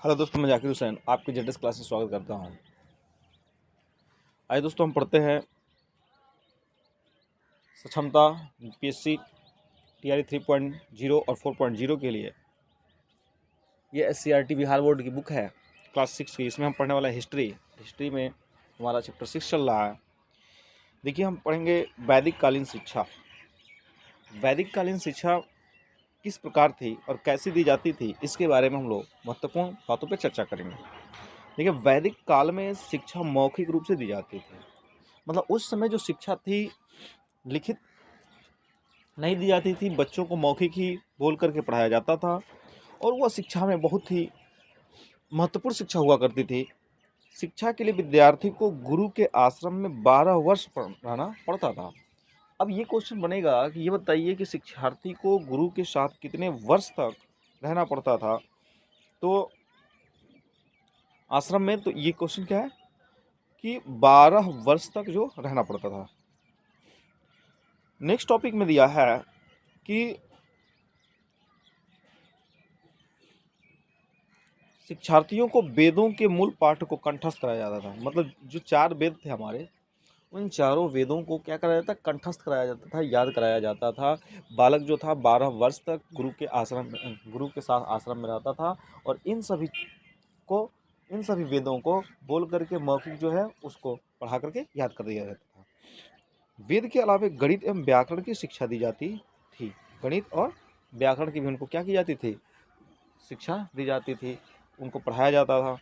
Hello दोस्तों, मैं जाकिर हुसैन आपके जेडएस क्लास में स्वागत करता हूं। आइए दोस्तों, हम पढ़ते हैं सक्षमता यूपीएससी टीआरई 3.0 और 4.0 के लिए। ये एससीईआरटी बिहार बोर्ड की बुक है क्लास 6 की। इसमें हम पढ़ने वाला है हिस्ट्री में हमारा चैप्टर 6 चल रहा है। देखिए, हम पढ़ेंगे वैदिक कालीन शिक्षा। वैदिक कालीन शिक्षा किस प्रकार थी और कैसे दी जाती थी, इसके बारे में हम लोग महत्वपूर्ण बातों पर चर्चा करेंगे। देखिए, वैदिक काल में शिक्षा मौखिक रूप से दी जाती थी। मतलब उस समय जो शिक्षा थी लिखित नहीं दी जाती थी, बच्चों को मौखिक ही बोल करके पढ़ाया जाता था। और वह शिक्षा में बहुत ही महत्वपूर्ण शिक्षा हुआ करती थी। शिक्षा के लिए विद्यार्थी को गुरु के आश्रम में 12 वर्ष रहना पड़ता था। अब ये क्वेश्चन बनेगा कि ये बताइए कि शिक्षार्थी को गुरु के साथ कितने वर्ष तक रहना पड़ता था। तो आश्रम में तो ये क्वेश्चन क्या है कि 12 वर्ष तक जो रहना पड़ता था। नेक्स्ट टॉपिक में दिया है कि शिक्षार्थियों को वेदों के मूल पाठ को कंठस्थ कराया जाता था। मतलब जो 4 वेद थे हमारे, उन चारों वेदों को क्या कराया जाता, कंठस्थ कराया जाता था, याद कराया जाता था। बालक जो था 12 वर्ष तक गुरु के साथ आश्रम में रहता था और इन सभी वेदों को बोल करके मौखिक जो है उसको पढ़ा करके याद कर दिया जाता था। वेद के अलावा गणित एवं व्याकरण की शिक्षा दी जाती थी। गणित और व्याकरण की भी उनको क्या की जाती थी, शिक्षा दी जाती थी, उनको पढ़ाया जाता था।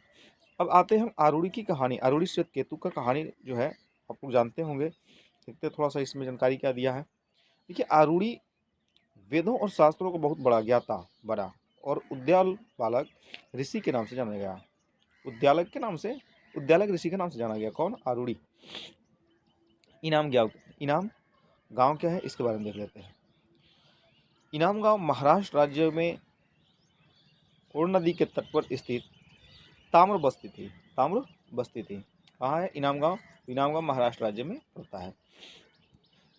अब आते हैं हम आरूढ़ी की कहानी। आरूढ़ी श्वेत केतु का कहानी जो है आप लोग जानते होंगे। देखते थोड़ा सा इसमें जानकारी क्या दिया है। देखिए, आरूढ़ी वेदों और शास्त्रों को बहुत बड़ा ज्ञाता बड़ा और उद्याल बालक ऋषि के नाम से जाना गया। उद्यालक ऋषि के नाम से जाना गया। कौन? आरूढ़ी। इनाम गांव क्या है, इसके बारे में देख लेते हैं। इनाम गांव महाराष्ट्र राज्य में उर नदी के तट पर स्थित ताम्र बस्ती थी। कहाँ है इनाम गांव? इनाम गांव महाराष्ट्र राज्य में पड़ता है।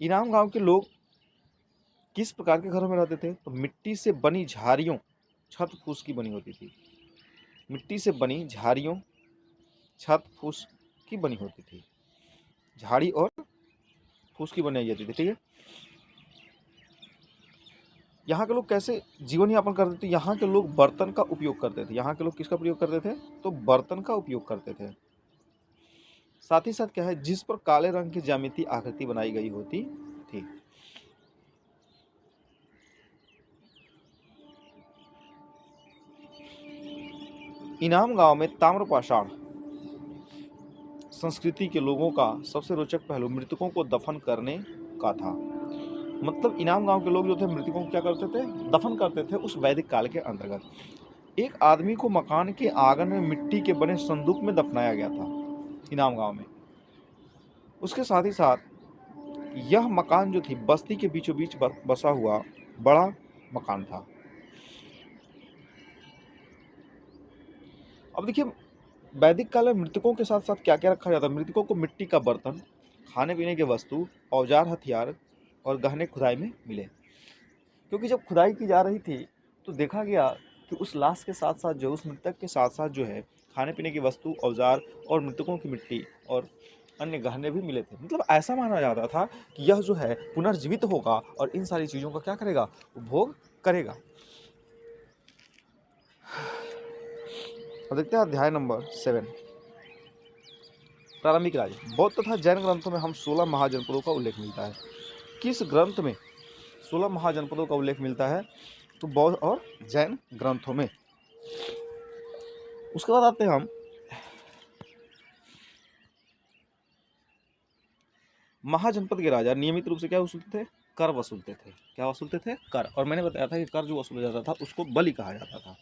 इनाम गांव के लोग किस प्रकार के घरों में रहते थे? तो मिट्टी से बनी झाड़ियों, छत फूस की बनी होती थी। मिट्टी से बनी झाड़ियों, छत फूस की बनी होती थी। झाड़ी और फूस की बनाई जाती थी। ठीक है, यहाँ के लोग कैसे जीवन यापन करते थे? यहाँ के लोग बर्तन का उपयोग करते थे। यहाँ के लोग किसका प्रयोग करते थे? तो बर्तन का उपयोग करते थे। साथ ही साथ क्या है, जिस पर काले रंग की ज्यामिति आकृति बनाई गई होती थी। इनाम गांव में ताम्रपाषाण संस्कृति के लोगों का सबसे रोचक पहलू मृतकों को दफन करने का था। मतलब इनाम गांव के लोग जो थे मृतकों को क्या करते थे? दफन करते थे। उस वैदिक काल के अंतर्गत एक आदमी को मकान के आंगन में मिट्टी के बने संदूक में दफनाया गया था इनाम गांव में। उसके साथ ही साथ यह मकान जो थी बस्ती के बीचों बीच बसा हुआ बड़ा मकान था। अब देखिए, वैदिक काल में मृतकों के साथ साथ क्या क्या रखा जाता है? मृतकों को मिट्टी का बर्तन, खाने पीने के वस्तु, औजार, हथियार और गहने खुदाई में मिले। क्योंकि जब खुदाई की जा रही थी तो देखा गया कि उस लाश के साथ साथ जो उस मृतक के साथ साथ जो है खाने पीने की वस्तु, औजार और मृतकों की मिट्टी और अन्य गहने भी मिले थे। मतलब ऐसा माना जाता था कि यह जो है पुनर्जीवित होगा और इन सारी चीज़ों का क्या करेगा? उपभोग करेगा। और देखते हैं अध्याय नंबर 7, प्रारंभिक राज्य। बौद्ध तथा जैन ग्रंथों में हम 16 महाजनपदों का उल्लेख मिलता है। किस ग्रंथ में 16 महाजनपदों का उल्लेख मिलता है? तो बौद्ध और जैन ग्रंथों में। उसके बाद आते हैं हम महाजनपद के राजा नियमित रूप से क्या वसूलते थे? कर वसूलते थे। क्या वसूलते थे? कर। और मैंने बताया था कि कर जो वसूला जाता था उसको बलि कहा जाता था।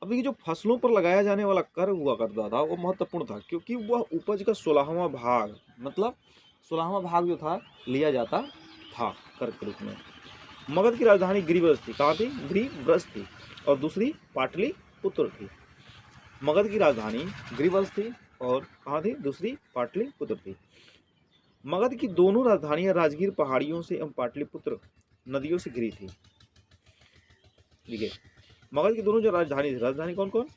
अब ये जो फसलों पर लगाया जाने वाला कर हुआ करता था वो महत्वपूर्ण था, क्योंकि वह उपज का 16वां भाग, मतलब 16वां भाग जो था लिया जाता था कर के रूप में। मगध की राजधानी गिरिव्रज थी। कहाँ थी? गिरिव्रज थी। और दूसरी पाटलिपुत्र थी। मगध की राजधानी गिरिव्रज थी और कहाँ थी? दूसरी पाटलिपुत्र थी। मगध की दोनों राजधानियां राजगीर पहाड़ियों से एवं पाटलिपुत्र नदियों से घिरी थी। देखिए मगध की दोनों जो राजधानी थी, राजधानी कौन कौन,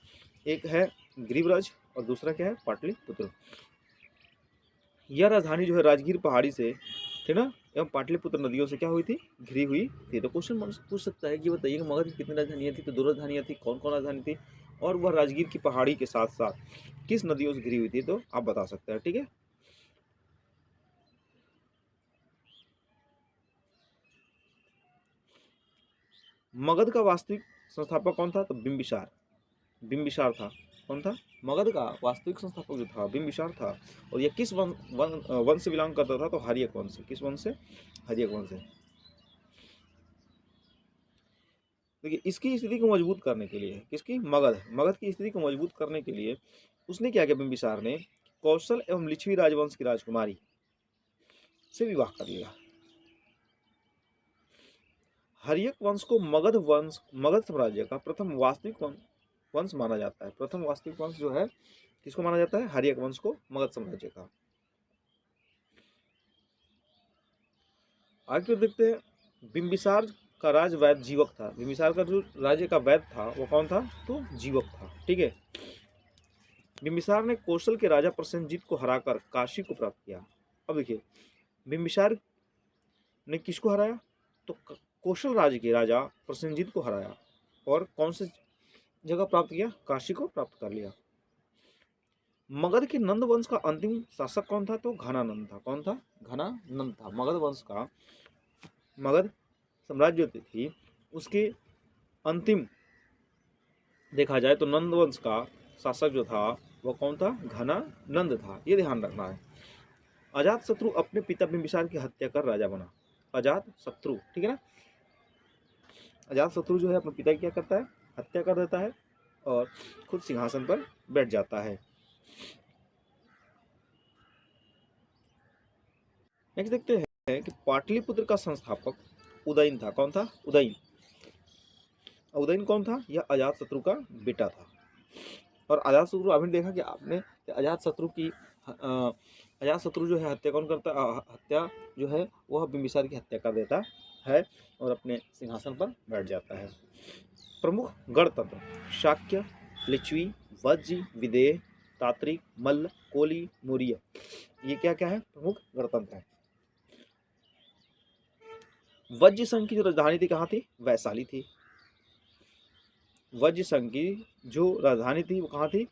एक है गिरिव्रज और दूसरा क्या है पाटलिपुत्र। यह राजधानी जो है राजगीर पहाड़ी से ठीक ना एवं पाटलिपुत्र नदियों से क्या हुई थी, घिरी हुई थी। तो क्वेश्चन पूछ सकता है कि बताइए कि मगध की कितनी राजधानियां थी, तो दो राजधानियां थी, कौन कौन राजधानी थी, और वह राजगीर की पहाड़ी के साथ साथ किस नदियों से घिरी हुई थी, तो आप बता सकते हैं। ठीक है, मगध का वास्तविक संस्थापक कौन था, तो बिंबिसार, बिंबिसार था। कौन था, मगध का वास्तविक संस्थापक जो था बिंबिसार था। और यह किस वंश से बिलोंग करता था, तो हर्यक वंश से। किस वंश से, हर्यक वंश से। देखिए इसकी स्थिति को मजबूत करने के लिए, किसकी, मगध, मगध की स्थिति को मजबूत करने के लिए उसने क्या किया, बिंबिसार ने कौशल एवं लिच्छवी राजवंश की राजकुमारी से विवाह कर लिया। हर्यक वंश को मगध वंश, मगध साम्राज्य का प्रथम वास्तविक वंश माना जाता है। प्रथम वास्तविक वंश जो है किसको माना जाता है, हर्यक वंश को, मगध साम्राज्य का। आगे देखते हैं, बिंबिसार का राज वैद्य जीवक था। बिंबिसार का जो राज्य का वैद्य था वो कौन था, तो जीवक था। ठीक है, बिंबिसार ने कौशल के राजा प्रसेनजीत को हराकर काशी को प्राप्त किया। अब देखिए बिंबिसार ने किसको हराया, तो कौशल राज्य के राजा प्रसेनजीत को हराया और कौन से जगह प्राप्त किया, काशी को प्राप्त कर लिया। मगध के नंद वंश का अंतिम शासक कौन था, तो घनानंद था। कौन था, घनानंद था। मगध वंश का, मगध साम्राज्य थी उसके अंतिम देखा जाए तो नंद वंश का शासक जो था वह कौन था, घनानंद था। ये ध्यान रखना है। अजात शत्रु अपने पिता बिंबिसार की हत्या कर राजा बना। अजात शत्रु, ठीक है ना, अजात शत्रु जो है अपने पिता की क्या करता है, हत्या कर देता है और खुद सिंहासन पर बैठ जाता है। नेक्स्ट देखते हैं कि पाटलिपुत्र का संस्थापक उदयन था। कौन था, उदयन। उदयन कौन था, यह अजात शत्रु का बेटा था। और अजात शत्रु अभी देखा कि आपने अजात शत्रु की अजात शत्रु जो है हत्या कौन करता, हत्या जो है वह बिंबिसार की हत्या कर देता है और अपने सिंहासन पर बैठ जाता है। प्रमुख गणतंत्र शाक्य, लिच्छवी, वज्जी, विदेह, तात्रिक, मल्ल, कोली, मौर्य, ये क्या क्या है, प्रमुख गणतंत्र है। वज्र संघ की जो राजधानी थी कहाँ थी, वैशाली थी। वज्र संघ की जो राजधानी थी वो कहाँ थी,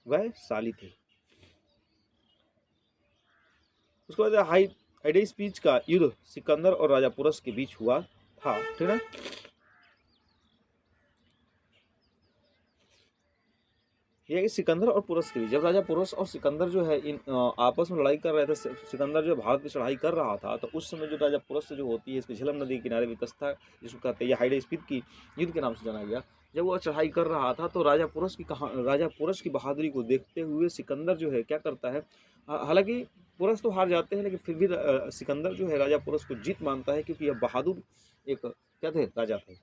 वैशाली थी। उसके बाद हाइडेस्पीच का युद्ध सिकंदर और राजा पुरस के बीच हुआ था। ठीक है, ये सिकंदर और पुरस के बीच, जब राजा पुरस और सिकंदर जो है इन आपस में लड़ाई कर रहे थे, सिकंदर जो भारत की चढ़ाई कर रहा था, तो उस समय जो राजा पुरस से जो होती है इसकी झेलम नदी के किनारे विकसता जिसको कहते हैं, हाइडेस्पीड की युद्ध के नाम से जाना गया। जब वो चढ़ाई कर रहा था तो राजा पुरस की बहादुरी को देखते हुए सिकंदर जो है क्या करता है, हालांकि पुरस तो हार जाते हैं लेकिन फिर भी सिकंदर जो है राजा पुरस को जीत मानता है, क्योंकि यह बहादुर एक क्या थे, राजा थे।